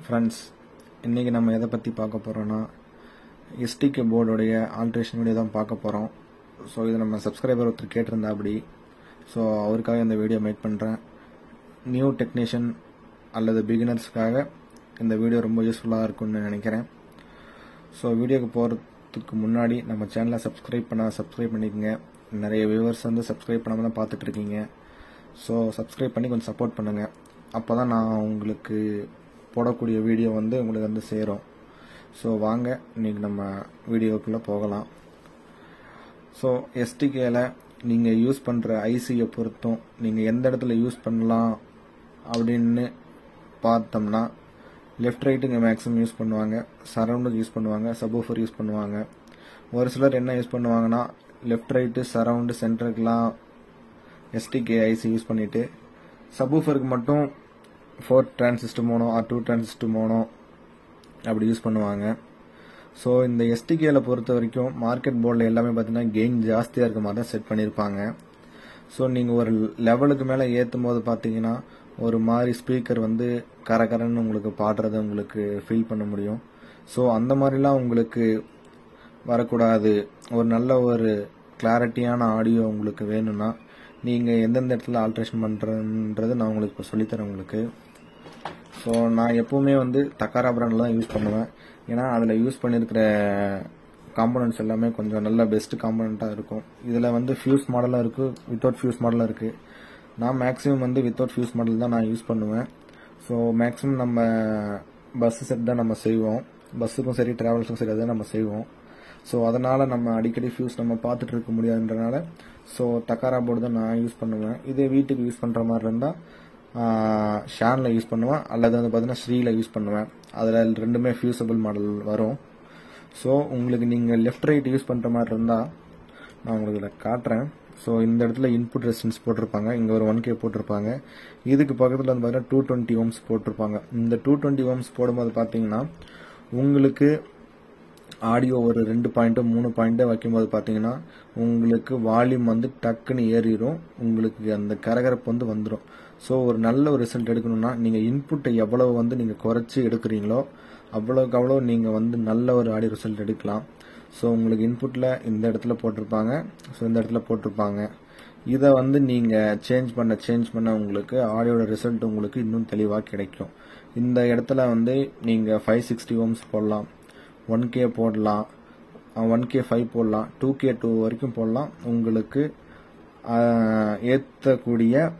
Friends, இன்றைக்கி நம்ம எதை பற்றி பார்க்க போகிறோன்னா எஸ்டிகே போர்டோடைய ஆல்ட்ரேஷன் வீடியோ தான் பார்க்க போகிறோம். ஸோ இது நம்ம சப்ஸ்கிரைபர் ஒருத்தர் கேட்டிருந்தா அப்படி. ஸோ அவருக்காக இந்த வீடியோ மேக் பண்ணுறேன். நியூ டெக்னீஷியன் அல்லது பிகினர்ஸ்க்காக இந்த வீடியோ ரொம்ப யூஸ்ஃபுல்லாக இருக்கும்னு நினைக்கிறேன். ஸோ வீடியோக்கு போகிறதுக்கு முன்னாடி நம்ம சேனலை சப்ஸ்கிரைப் பண்ணிக்கோங்க. நிறைய வியூவர்ஸ் வந்து சப்ஸ்கிரைப் பண்ணாமல் தான் பார்த்துட்ருக்கீங்க. ஸோ சப்ஸ்கிரைப் பண்ணி கொஞ்சம் சப்போர்ட் பண்ணுங்கள். அப்போ தான் நான் உங்களுக்கு போடக்கூடிய வீடியோ வந்து உங்களுக்கு வந்து சேரும். ஸோ வாங்க இன்றைக்கி நம்ம வீடியோக்குள்ளே போகலாம். ஸோ எஸ்டிகேல நீங்கள் யூஸ் பண்ணுற ஐசியை பொறுத்தும் நீங்கள் எந்த இடத்துல யூஸ் பண்ணலாம் அப்படின்னு பார்த்தோம்னா, லெஃப்ட் ரைட்டுங்க மேக்ஸிமம் யூஸ் பண்ணுவாங்க, சரவுண்டுக்கு யூஸ் பண்ணுவாங்க, சப்வூஃபர் யூஸ் பண்ணுவாங்க. ஒரு சிலர் என்ன யூஸ் பண்ணுவாங்கன்னா, லெஃப்ட் ரைட்டு சரவுண்டு சென்டருக்கெலாம் எஸ்டிகே ஐசி யூஸ் பண்ணிவிட்டு சப்வூஃபருக்கு மட்டும் 4 transistor mono or 2 transistor mono அப்படி யூஸ் பண்ணுவாங்க. ஸோ இந்த எஸ்டிகேல பொறுத்த வரைக்கும் மார்க்கெட் போர்டில் எல்லாமே பார்த்தீங்கன்னா கெயின் ஜாஸ்தியாக இருக்க மாதிரி தான் செட் பண்ணியிருப்பாங்க. ஸோ நீங்கள் ஒரு லெவலுக்கு மேலே ஏற்றும் போது பார்த்தீங்கன்னா ஒரு மாதிரி ஸ்பீக்கர் வந்து கரகரன்னு உங்களுக்கு பாடுறதை உங்களுக்கு ஃபீல் பண்ண முடியும். ஸோ அந்த மாதிரிலாம் உங்களுக்கு வரக்கூடாது, ஒரு நல்ல ஒரு கிளாரிட்டியான ஆடியோ உங்களுக்கு வேணும்னா நீங்கள் எந்தெந்த இடத்துல ஆல்ட்ரேஷன் பண்ணுறன்றது நான் உங்களுக்கு இப்போ சொல்லித்தரேன் உங்களுக்கு. ஸோ நான் எப்போவுமே வந்து தக்காரா பிராண்டில் தான் யூஸ் பண்ணுவேன். ஏன்னா அதில் யூஸ் பண்ணியிருக்கிற காம்போனன்ட்ஸ் எல்லாமே கொஞ்சம் நல்ல பெஸ்ட் காம்போனண்ட்டாக இருக்கும். இதில் வந்து ஃபியூஸ் மாடலும் இருக்குது, வித்தவுட் ஃபியூஸ் மாடலும் இருக்குது. நான் மேக்ஸிமம் வந்து வித்தவுட் ஃபியூஸ் மாடல் தான் நான் யூஸ் பண்ணுவேன். ஸோ மேக்ஸிமம் நம்ம பஸ் செட் தான் நம்ம செய்வோம், பஸ்ஸுக்கும் சரி ட்ராவல்ஸுக்கும் சரி அதை நம்ம செய்வோம். ஸோ அதனால் நம்ம அடிக்கடி ஃபியூஸ் நம்ம பார்த்துட்டு இருக்க முடியாதுன்றனால ஸோ தக்காரா போர்டு தான் நான் யூஸ் பண்ணுவேன். இதே வீட்டுக்கு யூஸ் பண்ணுற மாதிரி இருந்தால் ஷானில் யூஸ் பண்ணுவேன், அல்லது வந்து பார்த்தீங்கன்னா ஸ்ரீயில் யூஸ் பண்ணுவேன். அதில் ரெண்டுமே ஃபியூசபிள் மாடல் வரும். ஸோ உங்களுக்கு நீங்கள் லெஃப்ட் ரைட் யூஸ் பண்ணுற மாதிரி இருந்தால் நான் உங்களுக்கு இதில் காட்டுறேன். ஸோ இந்த இடத்துல இன்புட் ரெசிஸ்டன்ஸ் போட்டிருப்பாங்க, இங்கே ஒரு 1K போட்டிருப்பாங்க. இதுக்கு பக்கத்தில் வந்து பார்த்தீங்கன்னா 220 ohms போட்டிருப்பாங்க. இந்த 220 ohms போடும்போது பார்த்தீங்கன்னா உங்களுக்கு ஆடியோ ஒரு 2 பாயிண்ட்டு 3 பாயிண்ட்டை வைக்கும்போது பார்த்தீங்கன்னா உங்களுக்கு வால்யூம் வந்து டக்குன்னு ஏறிடும், உங்களுக்கு அந்த கரகரப்பு வந்து வந்துடும். ஸோ ஒரு நல்ல ஒரு ரிசல்ட் எடுக்கணும்னா நீங்கள் இன்புட்டை எவ்வளவு வந்து நீங்கள் குறைச்சி எடுக்கிறீங்களோ அவ்வளோக்கு அவ்வளோ நீங்கள் வந்து நல்ல ஒரு ஆடியோ ரிசல்ட் எடுக்கலாம். ஸோ உங்களுக்கு இன்புட்டில் இந்த இடத்துல போட்டிருப்பாங்க, ஸோ இந்த இடத்துல போட்டிருப்பாங்க. இதை வந்து நீங்கள் சேஞ்ச் பண்ண உங்களுக்கு ஆடியோட ரிசல்ட் உங்களுக்கு இன்னும் தெளிவாக கிடைக்கும். இந்த இடத்துல வந்து நீங்கள் 560 ohms போடலாம், 1K போடலாம், 1K5 போடலாம், 2K2 வரைக்கும் போடலாம். உங்களுக்கு ஏற்றக்கூடிய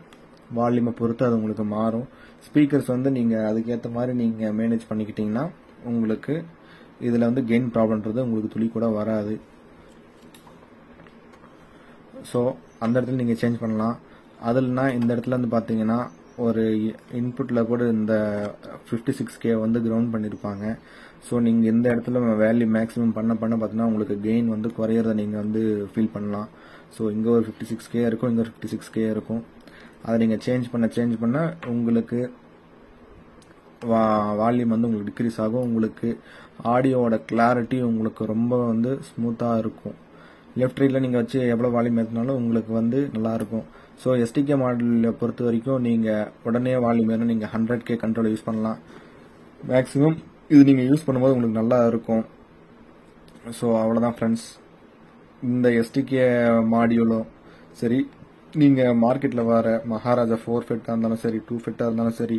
வால்யூமை பொறுத்து அது உங்களுக்கு மாறும். ஸ்பீக்கர்ஸ் வந்து நீங்கள் அதுக்கேற்ற மாதிரி நீங்கள் மேனேஜ் பண்ணிக்கிட்டீங்கன்னா உங்களுக்கு இதில் வந்து கெயின் ப்ராப்ளம்ன்றது உங்களுக்கு துளி கூட வராது. ஸோ அந்த இடத்துல நீங்கள் சேஞ்ச் பண்ணலாம். அதில்னா இந்த இடத்துல வந்து பார்த்தீங்கன்னா ஒரு இன்புட்டில் கூட இந்த 56K வந்து கிரவுண்ட் பண்ணியிருப்பாங்க. ஸோ நீங்கள் இந்த இடத்துல வேல்யூ மேக்ஸிமம் பண்ண பார்த்தீங்கன்னா உங்களுக்கு கெயின் வந்து குறையிறத நீங்கள் வந்து ஃபீல் பண்ணலாம். ஸோ இங்கே ஒரு 56K இருக்கும், இங்கே ஒரு 56K இருக்கும். அதை நீங்கள் சேஞ்ச் பண்ண உங்களுக்கு வால்யூம் வந்து உங்களுக்கு டிக்ரீஸ் ஆகும். உங்களுக்கு ஆடியோவோட கிளாரிட்டி உங்களுக்கு ரொம்ப வந்து ஸ்மூத்தாக இருக்கும். லெஃப்ட் ரைட்டில் நீங்கள் வச்சு எவ்வளோ வால்யூம் ஏற்றினாலும் உங்களுக்கு வந்து நல்லாயிருக்கும். ஸோ எஸ்டிகே மாடலில் பொறுத்த வரைக்கும் நீங்கள் உடனே வால்யூம் ஏறினா நீங்கள் 100K கண்ட்ரோல் யூஸ் பண்ணலாம். மேக்ஸிமம் இது நீங்கள் யூஸ் பண்ணும்போது உங்களுக்கு நல்லா இருக்கும். ஸோ அவ்வளோதான் ஃப்ரெண்ட்ஸ். இந்த எஸ்டிகே மாடியூலும் சரி, நீங்கள் மார்க்கெட்டில் வர மகாராஜா 4 ஃபெட்டாக இருந்தாலும் சரி, 2 ஃபெட்டாக இருந்தாலும் சரி,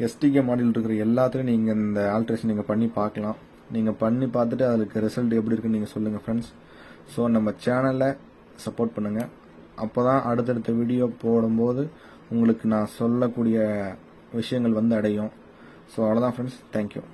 எஸ்டிகே மாடியூல் இருக்கிற எல்லாத்துலேயும் நீங்கள் இந்த ஆல்ட்ரேஷன் நீங்கள் பண்ணி பார்க்கலாம். நீங்கள் பண்ணி பார்த்துட்டு அதுக்கு ரிசல்ட் எப்படி இருக்குன்னு நீங்கள் சொல்லுங்கள் ஃப்ரெண்ட்ஸ். ஸோ நம்ம சேனலை சப்போர்ட் பண்ணுங்கள். அப்போ தான் அடுத்தடுத்த வீடியோ போடும்போது உங்களுக்கு நான் சொல்லக்கூடிய விஷயங்கள் வந்து அடையும். ஸோ அவ்வளோதான் ஃப்ரெண்ட்ஸ். தேங்க்யூ.